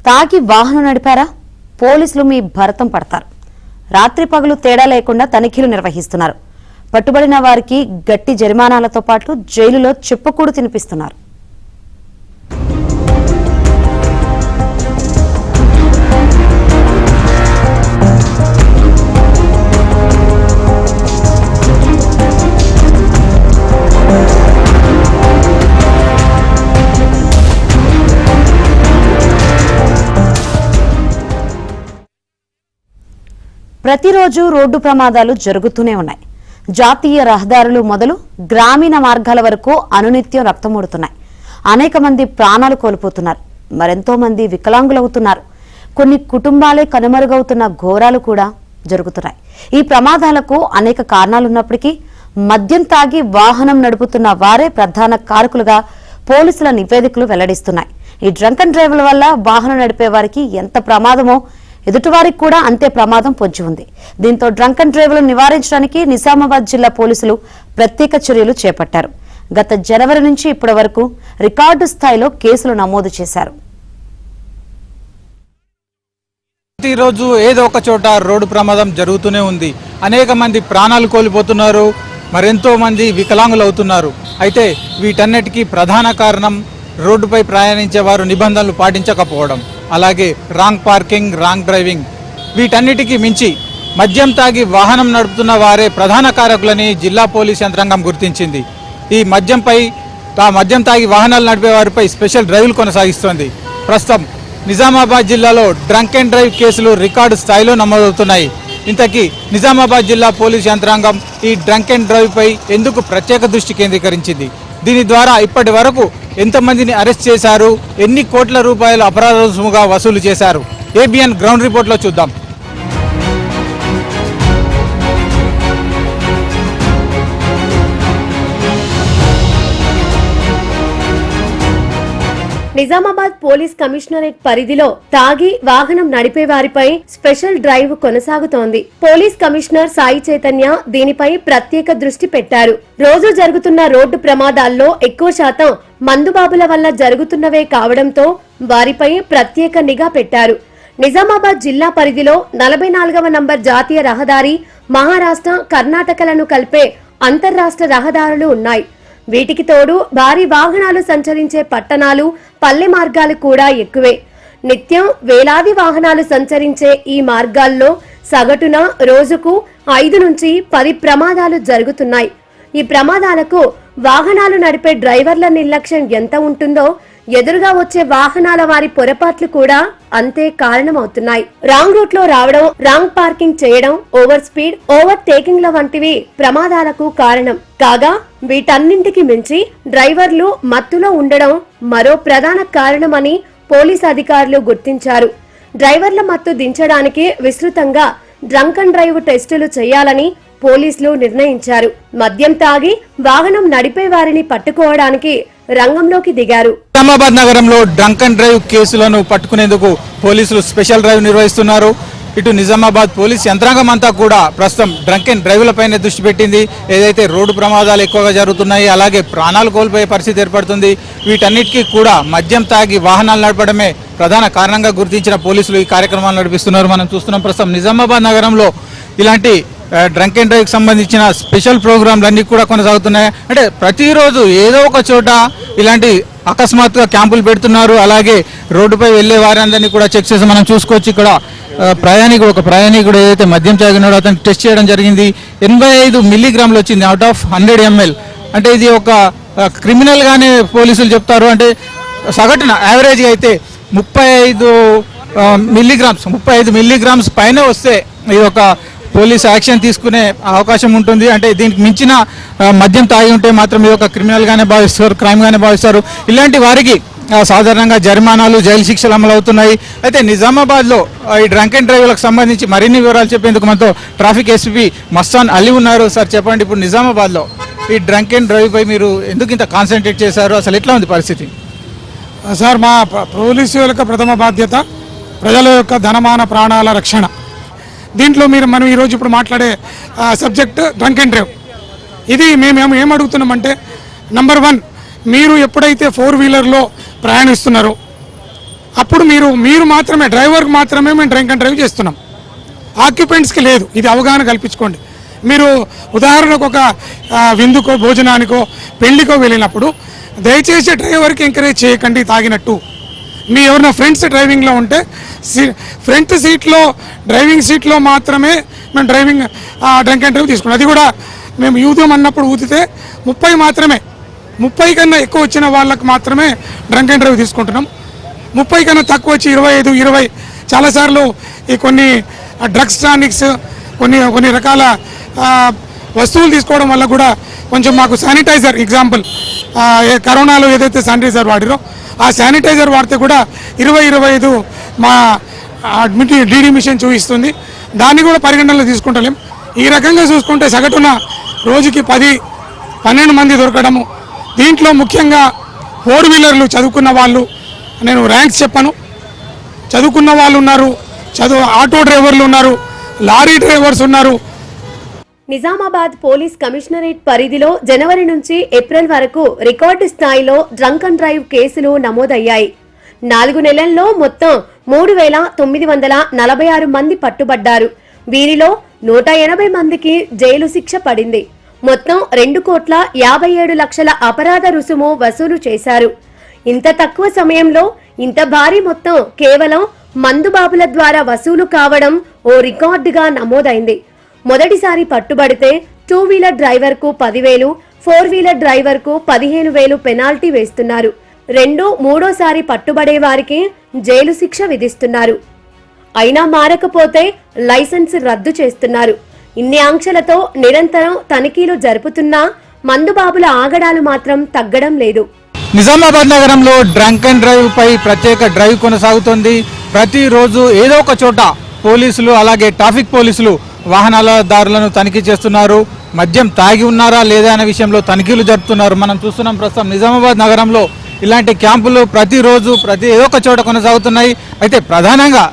తాగి వాహనం నడిపారా? పోలీసులు మీ భరతం పడతారు. రాత్రి పగలు తేడా లేకుండా తనిఖీలు నిర్వహిస్తున్నారు. పట్టుబడిన వారికి గట్టి జరిమానాలతో పాటు జైలులో చెప్పుకూడు తినిపిస్తున్నారు. ప్రతిరోజు రోడ్డు ప్రమాదాలు జరుగుతూనే ఉన్నాయి. జాతీయ రహదారులు మొదలు గ్రామీణ మార్గాల వరకు అనునిత్యం రక్తమూడుతున్నాయి. అనేక మంది ప్రాణాలు కోల్పోతున్నారు. మరెంతో మంది వికలాంగులవుతున్నారు. కొన్ని కుటుంబాలే కనుమరుగవుతున్న ఘోరాలు కూడా జరుగుతున్నాయి. ఈ ప్రమాదాలకు అనేక కారణాలున్నప్పటికీ మద్యం తాగి వాహనం నడుపుతున్న వారే ప్రధాన కారకులుగా పోలీసుల నివేదికలు వెల్లడిస్తున్నాయి. ఈ డ్రంక్ అండ్ డ్రైవ్ల వల్ల వాహనం నడిపే వారికి ఎంత ప్రమాదమో ఎదుటివారికి కూడా అంతే ప్రమాదం పొంచి ఉంది. దీంతో డ్రంక్ అండ్ డ్రైవ్లను నివారించడానికి నిజామాబాద్ జిల్లా పోలీసులు ప్రత్యేక చర్యలు చేపట్టారు. గత జనవరి నుంచి ఇప్పటి వరకు రికార్డు స్థాయిలో కేసులు నమోదు చేశారు. ప్రతిరోజు ఏదో ఒక చోట రోడ్డు ప్రమాదం జరుగుతూనే ఉంది. అనేక మంది ప్రాణాలు కోల్పోతున్నారు. మరెంతో మంది వికలాంగులు అవుతున్నారు. అయితే వీటన్నిటికీ ప్రధాన కారణం రోడ్డుపై ప్రయాణించే వారు నిబంధనలు పాటించకపోవడం, అలాగే రాంగ్ పార్కింగ్, రాంగ్ డ్రైవింగ్. వీటన్నిటికీ మించి మద్యం తాగి వాహనం నడుపుతున్న వారే ప్రధాన కారకులని జిల్లా పోలీస్ యంత్రాంగం గుర్తించింది. ఈ మద్యం తాగి వాహనాలు నడిపే వారిపై స్పెషల్ డ్రైవ్లు కొనసాగిస్తోంది. ప్రస్తుతం నిజామాబాద్ జిల్లాలో డ్రంక్ అండ్ డ్రైవ్ కేసులు రికార్డు స్థాయిలో నమోదవుతున్నాయి. ఇంతకీ నిజామాబాద్ జిల్లా పోలీస్ యంత్రాంగం ఈ డ్రంక్ అండ్ డ్రైవ్ పై ఎందుకు ప్రత్యేక దృష్టి కేంద్రీకరించింది? దీని ద్వారా ఇప్పటి వరకు ఎంతమందిని అరెస్ట్ చేశారు? ఎన్ని కోట్ల రూపాయలు అపరాధ రుసుముగా వసూలు చేశారు? ఏబిఎన్ గ్రౌండ్ రిపోర్ట్లో చూద్దాం. నిజామాబాద్ పోలీస్ కమిషనరేట్ పరిధిలో తాగి వాహనం నడిపే వారిపై స్పెషల్ డ్రైవ్ కొనసాగుతోంది. పోలీస్ కమిషనర్ సాయి చైతన్య దీనిపై ప్రత్యేక దృష్టి పెట్టారు. రోజు జరుగుతున్న రోడ్డు ప్రమాదాల్లో ఎక్కువ శాతం మందుబాబుల వల్ల జరుగుతున్నవే కావడంతో వారిపై ప్రత్యేక నిఘా పెట్టారు. నిజామాబాద్ జిల్లా పరిధిలో 44వ నంబర్ జాతీయ రహదారి, మహారాష్ట్ర, కర్ణాటకలను కలిపే అంతర్రాష్ట్ర రహదారులు ఉన్నాయి. వీటికి తోడు భారీ వాహనాలు సంచరించే పట్టణాలు, పల్లె మార్గాలు కూడా ఎక్కువే. నిత్యం వేలాది వాహనాలు సంచరించే ఈ మార్గాల్లో సగటున రోజుకు 5 నుంచి 10 ప్రమాదాలు జరుగుతున్నాయి. ఈ ప్రమాదాలకు వాహనాలు నడిపే డ్రైవర్ల నిర్లక్ష్యం ఎంత ఉంటుందో ఎదురుగా వచ్చే వాహనాల వారి పొరపాట్లు కూడా అంతే కారణమవుతున్నాయి. రాంగ్ రూట్ లో రావడం, రాంగ్ పార్కింగ్ చేయడం, ఓవర్ స్పీడ్, ఓవర్ టేకింగ్ల వంటివి ప్రమాదాలకు కారణం కాగా వీటన్నింటికి మించి డ్రైవర్లు మత్తులో ఉండడం మరో ప్రధాన కారణమని పోలీస్ అధికారులు గుర్తించారు. డ్రైవర్ల మత్తు దించడానికి విస్తృతంగా డ్రంక్ అండ్ డ్రైవ్ టెస్టులు చేయాలని పోలీసులు నిర్ణయించారు. మద్యం తాగి వాహనం నడిపే వారిని పట్టుకోవడానికి రంగంలోకి దిగారు. నిజామాబాద్ నగరంలో డ్రంక్ అండ్ డ్రైవ్ కేసులను పట్టుకునేందుకు పోలీసులు స్పెషల్ డ్రైవ్ నిర్వహిస్తున్నారు. ఇటు నిజామాబాద్ పోలీస్ యంత్రాంగం అంతా కూడా ప్రస్తుతం డ్రంక్ అండ్ డ్రైవ్లపైనే దృష్టి పెట్టింది. ఏదైతే రోడ్డు ప్రమాదాలు ఎక్కువగా జరుగుతున్నాయి, అలాగే ప్రాణాలు కోల్పోయే పరిస్థితి ఏర్పడుతుంది. వీటన్నిటికీ కూడా మద్యం తాగి వాహనాలు నడపడమే ప్రధాన కారణంగా గుర్తించిన పోలీసులు ఈ కార్యక్రమాలు నడిపిస్తున్నారు. మనం చూస్తున్నాం ప్రస్తుతం నిజామాబాద్ నగరంలో ఇలాంటి డ్రంక్ అండ్ డ్రైవ్కి సంబంధించిన స్పెషల్ ప్రోగ్రాంలు అన్నీ కూడా కొనసాగుతున్నాయి. అంటే ప్రతిరోజు ఏదో ఒక చోట ఇలాంటి అకస్మాత్తుగా క్యాంపులు పెడుతున్నారు. అలాగే రోడ్డుపై వెళ్లే వారందరినీ కూడా చెక్ చేసి మనం చూసుకోవచ్చు. ఇక్కడ ఒక ప్రయాణికుడు ఏదైతే మద్యం తాగినాడో అతను టెస్ట్ చేయడం జరిగింది. 85 మిల్లీగ్రాములు వచ్చింది అవుట్ ఆఫ్ 100 ml. అంటే ఇది ఒక క్రిమినల్ గానే పోలీసులు చెప్తారు. అంటే సగటున యావరేజ్గా అయితే 35 మిల్లీగ్రామ్స్ పైన వస్తే ఇది ఒక పోలీస్ యాక్షన్ తీసుకునే అవకాశం ఉంటుంది. అంటే దీనికి మించిన మద్యం తాగి ఉంటే మాత్రం ఇది ఒక క్రిమినల్ గానే భావిస్తారు, క్రైమ్ గానే భావిస్తారు. ఇలాంటి వారికి సాధారణంగా జరిమానాలు, జైలు శిక్షలు అమలు అవుతున్నాయి. అయితే నిజామాబాద్లో ఈ డ్రంక్ అండ్ డ్రైవ్లకు సంబంధించి మరిన్ని వివరాలు చెప్పేందుకు మనతో ట్రాఫిక్ ఎస్పీ మస్తాన్ అలీ ఉన్నారు. సార్ చెప్పండి, ఇప్పుడు నిజామాబాద్లో ఈ డ్రంక్ అండ్ డ్రైవ్ పై మీరు ఎందుకు ఇంత కాన్సన్ట్రేట్ చేశారు? అసలు ఎట్లా ఉంది పరిస్థితి? సార్, మా పోలీసు యొక్క ప్రథమ బాధ్యత ప్రజల యొక్క ధనమాన ప్రాణాల రక్షణ. దీంట్లో మనం ఈరోజు ఇప్పుడు మాట్లాడే సబ్జెక్ట్ డ్రంక్ అండ్ డ్రైవ్. ఇది మేము ఏం అడుగుతున్నామంటే, నంబర్ 1, మీరు ఎప్పుడైతే 4 వీలర్లో ప్రయాణిస్తున్నారో అప్పుడు మీరు మాత్రమే డ్రైవర్కి మాత్రమే మేము డ్రింక్ అండ్ డ్రైవ్ చేస్తున్నాం, ఆక్యుపెంట్స్కి లేదు. ఇది అవగాహన కల్పించుకోండి. మీరు ఉదాహరణకు ఒక విందుకో భోజనానికో పెళ్లికో వెళ్ళినప్పుడు దయచేసి డ్రైవర్కి ఎంకరేజ్ చేయకండి తాగినట్టు. మీ ఎవరైనా ఫ్రెండ్స్ డ్రైవింగ్లో ఉంటే ఫ్రంట్ సీట్లో డ్రైవింగ్ సీట్లో మాత్రమే మేము డ్రైవింగ్ డ్రింక్ అండ్ డ్రైవ్ తీసుకున్నాం. అది కూడా మేము యూదం అన్నప్పుడు ఊదితే 30 మాత్రమే, 30 కన్నా ఎక్కువ వచ్చిన వాళ్ళకు మాత్రమే డ్రింక్ అండ్ డ్రైవ్ తీసుకుంటున్నాం. 30 కన్నా తక్కువ వచ్చి 25, 20 చాలాసార్లు ఈ కొన్ని డ్రగ్స్ టానిక్స్ కొన్ని రకాల వస్తువులు తీసుకోవడం వల్ల కూడా కొంచెం మాకు శానిటైజర్ ఎగ్జాంపుల్ కరోనాలో ఏదైతే శానిటైజర్ వాడిరో ఆ శానిటైజర్ వాడితే కూడా 20-25 మా డీడీ మిషన్ చూపిస్తుంది. దాన్ని కూడా పరిగణనలో తీసుకుంటలేం. ఈ రకంగా చూసుకుంటే సగటున రోజుకి 10-12 మంది దొరకడము. దీంట్లో ముఖ్యంగా 4 వీలర్లు చదువుకున్న వాళ్ళు, నేను ర్యాంక్స్ చెప్పను, చదువుకున్న వాళ్ళు ఉన్నారు, ఆటో డ్రైవర్లు ఉన్నారు, లారీ డ్రైవర్స్ ఉన్నారు. నిజామాబాద్ పోలీస్ కమిషనరేట్ పరిధిలో జనవరి నుంచి ఏప్రిల్ వరకు రికార్డు స్థాయిలో డ్రంక్ అండ్ డ్రైవ్ కేసులు నమోదయ్యాయి. 4 నెలల్లో మొత్తం 3,946 మంది పట్టుబడ్డారు. వీరిలో 180 మందికి జైలు శిక్ష పడింది. మొత్తం 2,57,00,000 అపరాధ రుసుము వసూలు చేశారు. ఇంత తక్కువ సమయంలో ఇంత భారీ మొత్తం కేవలం మందుబాబుల ద్వారా వసూలు కావడం ఓ రికార్డుగా నమోదైంది. మొదటిసారి పట్టుబడితే 2 వీలర్ డ్రైవర్ కు 10,000, 4 వీలర్ డ్రైవర్ కు 15,000 పెనాల్టీ వేస్తున్నారు. 2-3సారి పట్టుబడే వారికి జైలు శిక్ష విధిస్తున్నారు. అయినా మారకపోతే లైసెన్స్ రద్దు చేస్తున్నారు. ఇన్ని ఆంక్షలతో నిరంతరం తనిఖీలు జరుపుతున్నా మందుబాబుల ఆగడాలు మాత్రం తగ్గడం లేదు. నిజామాబాద్ నగరంలో డ్రంక్ అండ్ డ్రైవ్ పై ప్రత్యేక డ్రైవ్ కొనసాగుతోంది. ప్రతిరోజు ఏదో ఒక చోట పోలీసులు అలాగే ట్రాఫిక్ పోలీసులు వాహనాల దారులను తనిఖీ చేస్తున్నారు. మద్యం తాగి ఉన్నారా లేదా అనే విషయంలో తనిఖీలు జరుపుతున్నారు. మనం చూస్తున్నాం ప్రస్తుతం నిజామాబాద్ నగరంలో ఇలాంటి క్యాంపులు ప్రతిరోజు ఏదో ఒక చోట కొనసాగుతున్నాయి. అయితే ప్రధానంగా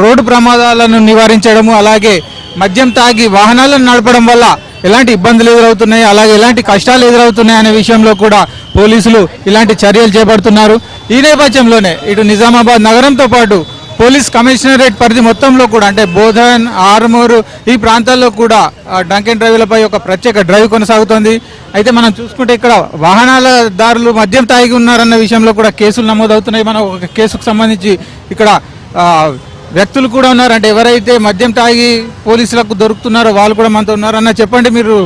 రోడ్డు ప్రమాదాలను నివారించడము అలాగే మద్యం తాగి వాహనాలను నడపడం వల్ల ఎలాంటి ఇబ్బందులు ఎదురవుతున్నాయి అలాగే ఎలాంటి కష్టాలు ఎదురవుతున్నాయి అనే విషయంలో కూడా పోలీసులు ఇలాంటి చర్యలు చేపడుతున్నారు. ఈ నేపథ్యంలోనే ఇటు నిజామాబాద్ నగరంతో పాటు పోలీస్ కమిషనరేట్ పరిధి మొత్తంలో కూడా అంటే బోధన్, ఆర్మూరు ఈ ప్రాంతాల్లో కూడా డ్రంక్ అండ్ డ్రైవ్లపై ఒక ప్రత్యేక డ్రైవ్ కొనసాగుతోంది. అయితే మనం చూసుకుంటే ఇక్కడ వాహనాల దారులు మద్యం తాగి ఉన్నారన్న విషయంలో కూడా కేసులు నమోదవుతున్నాయి. మనం ఒక కేసుకు సంబంధించి ఇక్కడ వ్యక్తులు కూడా ఉన్నారు. అంటే ఎవరైతే మద్యం తాగి పోలీసులకు దొరుకుతున్నారో వాళ్ళు కూడా మనతో ఉన్నారు. అన్న చెప్పండి, మీరు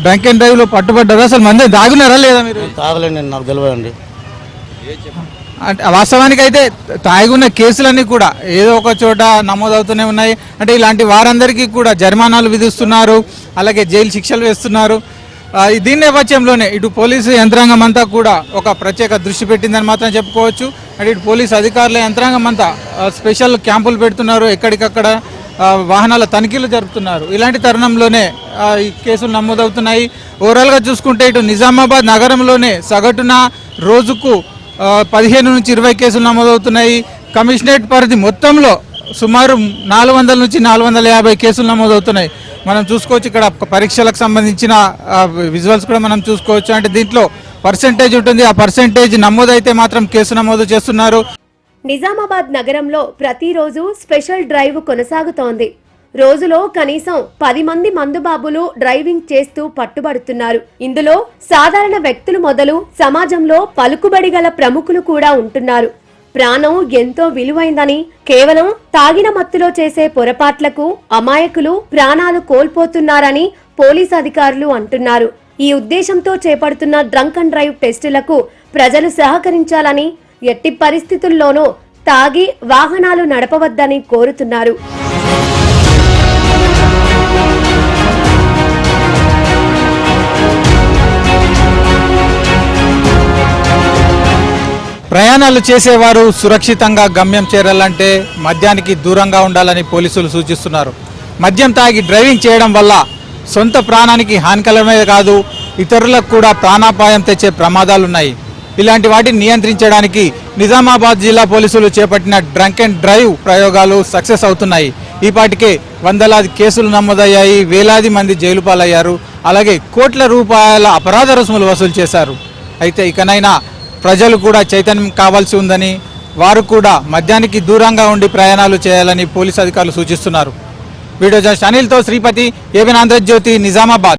డ్రంక్ అండ్ డ్రైవ్లో పట్టుబడ్డారా? అసలు మద్యం తాగున్నారా లేదా? మీరు తాగలేండి, నాకు తెలియదండి. అంటే వాస్తవానికి అయితే తాగి ఉన్న కేసులన్నీ కూడా ఏదో ఒక చోట నమోదవుతూనే ఉన్నాయి. అంటే ఇలాంటి వారందరికీ కూడా జరిమానాలు విధిస్తున్నారు, అలాగే జైలు శిక్షలు వేస్తున్నారు. దీని నేపథ్యంలోనే ఇటు పోలీసు యంత్రాంగం అంతా కూడా ఒక ప్రత్యేక దృష్టి పెట్టిందని మాత్రం చెప్పుకోవచ్చు. అంటే ఇటు పోలీసు అధికారుల యంత్రాంగం అంతా స్పెషల్ క్యాంపులు పెడుతున్నారు, ఎక్కడికక్కడ వాహనాల తనిఖీలు జరుపుతున్నారు. ఇలాంటి తరుణంలోనే ఈ కేసులు నమోదవుతున్నాయి. ఓవరాల్గా చూసుకుంటే ఇటు నిజామాబాద్ నగరంలోనే సగటున రోజుకు 15 నుంచి 20 కేసులు నమోదవుతున్నాయి. కమిషనరేట్ పరిధి మొత్తంలో సుమారు 400 నుంచి 450 కేసులు నమోదవుతున్నాయి. మనం చూసుకోవచ్చు ఇక్కడ పరీక్షలకు సంబంధించిన విజువల్స్ కూడా మనం చూసుకోవచ్చు. అంటే దీంట్లో పర్సెంటేజ్ ఉంటుంది, ఆ పర్సెంటేజ్ నమోదైతే మాత్రం కేసు నమోదు చేస్తున్నారు. నిజామాబాద్ నగరంలో ప్రతిరోజు స్పెషల్ డ్రైవ్ కొనసాగుతోంది. రోజులో కనీసం 10 మంది మందుబాబులు డ్రైవింగ్ చేస్తూ పట్టుబడుతున్నారు. ఇందులో సాధారణ వ్యక్తులు మొదలు సమాజంలో పలుకుబడి గల ప్రముఖులు కూడా ఉంటున్నారు. ప్రాణం ఎంతో విలువైందని కేవలం తాగిన మత్తులో చేసే పొరపాట్లకు అమాయకులు ప్రాణాలు కోల్పోతున్నారని పోలీస్ అధికారులు అంటున్నారు. ఈ ఉద్దేశంతో చేపడుతున్న డ్రంక్ అండ్ డ్రైవ్ టెస్టులకు ప్రజలు సహకరించాలని, ఎట్టి పరిస్థితుల్లోనూ తాగి వాహనాలు నడపవద్దని కోరుతున్నారు. ప్రయాణాలు చేసేవారు సురక్షితంగా గమ్యం చేరాలంటే మద్యానికి దూరంగా ఉండాలని పోలీసులు సూచిస్తున్నారు. మద్యం తాగి డ్రైవింగ్ చేయడం వల్ల సొంత ప్రాణానికి హానికరమే కాదు, ఇతరులకు కూడా ప్రాణాపాయం తెచ్చే ప్రమాదాలున్నాయి. ఇలాంటి వాటిని నియంత్రించడానికి నిజామాబాద్ జిల్లా పోలీసులు చేపట్టిన డ్రంక్ అండ్ డ్రైవ్ ప్రయోగాలు సక్సెస్ అవుతున్నాయి. ఈపాటికే వందలాది కేసులు నమోదయ్యాయి, వేలాది మంది జైలు పాలయ్యారు, అలాగే కోట్ల రూపాయల అపరాధ రుసుములు వసూలు చేశారు. అయితే ఇకనైనా ప్రజలు కూడా చైతన్యం కావాల్సి ఉందని, వారు కూడా మద్యానికి దూరంగా ఉండి ప్రయాణాలు చేయాలని పోలీసు అధికారులు సూచిస్తున్నారు. వీడియో జర్నలిస్ట్ అనిల్తో శ్రీపతి, ఏబిఎన్ ఆంధ్రజ్యోతి, నిజామాబాద్.